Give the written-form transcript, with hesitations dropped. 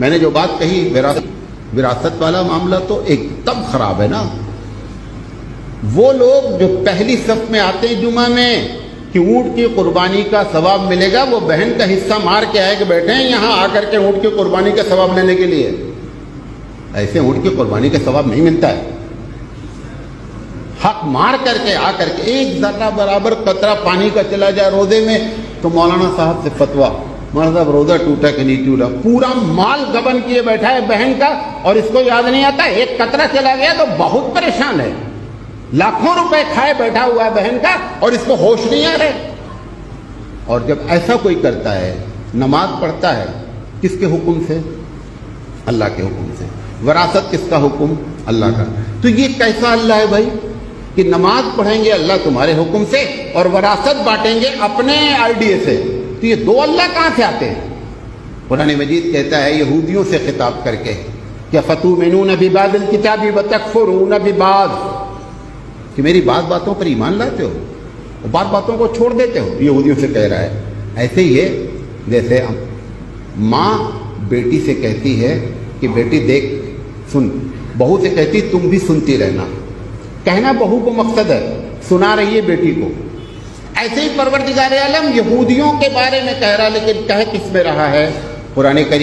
میں نے جو بات کہی وراثت والا معاملہ تو ایک دم خراب ہے نا. وہ لوگ جو پہلی صف میں آتے ہیں جمعہ میں کہ اونٹ کی قربانی کا ثواب ملے گا، وہ بہن کا حصہ مار کے آئے کہ بیٹھے ہیں یہاں آ کر کے اونٹ کی قربانی کا ثواب لینے کے لیے. ایسے اونٹ کی قربانی کا ثواب نہیں ملتا ہے. حق مار کر کے آ کر کے ایک ذرہ برابر قطرہ پانی کا چلا جائے روزے میں تو مولانا صاحب سے فتویٰ، مولانا صاحب روزہ ٹوٹا کہ نہیں ٹوٹا، پورا مال گبن کیے بیٹھا ہے بہن کا اور اس کو یاد نہیں آتا. ایک قطرہ چلا گیا تو بہت پریشان ہے. لاکھوں روپے کھائے بیٹھا ہوا ہے بہن کا اور اس کو ہوش نہیں آ رہے. اور جب ایسا کوئی کرتا ہے، نماز پڑھتا ہے کس کے حکم سے؟ اللہ کے حکم سے. وراثت کس کا حکم؟ اللہ کا. تو یہ کیسا اللہ ہے بھائی کہ نماز پڑھیں گے اللہ تمہارے حکم سے اور وراثت بانٹیں گے اپنے آئیڈیا سے؟ تو یہ دو اللہ کہاں سے آتے ہیں؟ قرآن مجید کہتا ہے یہودیوں سے خطاب کر کے کہ فتؤمنون ببعض الکتاب وتکفرون ببعض، کہ میری بعض باتوں پر ایمان لاتے ہو اور بعض باتوں کو چھوڑ دیتے ہو. یہودیوں سے کہہ رہا ہے. ایسے ہی ہے جیسے ماں بیٹی سے کہتی ہے کہ بیٹی دیکھ سن، بہو سے کہتی تم بھی سنتی رہنا. کہنا بہو کو مقصد ہے، سنا رہی ہے بیٹی کو. ایسے ہی پروردگار عالم یہودیوں کے بارے میں کہہ رہا، لیکن کہہ کس میں رہا ہے؟ قرآن کریم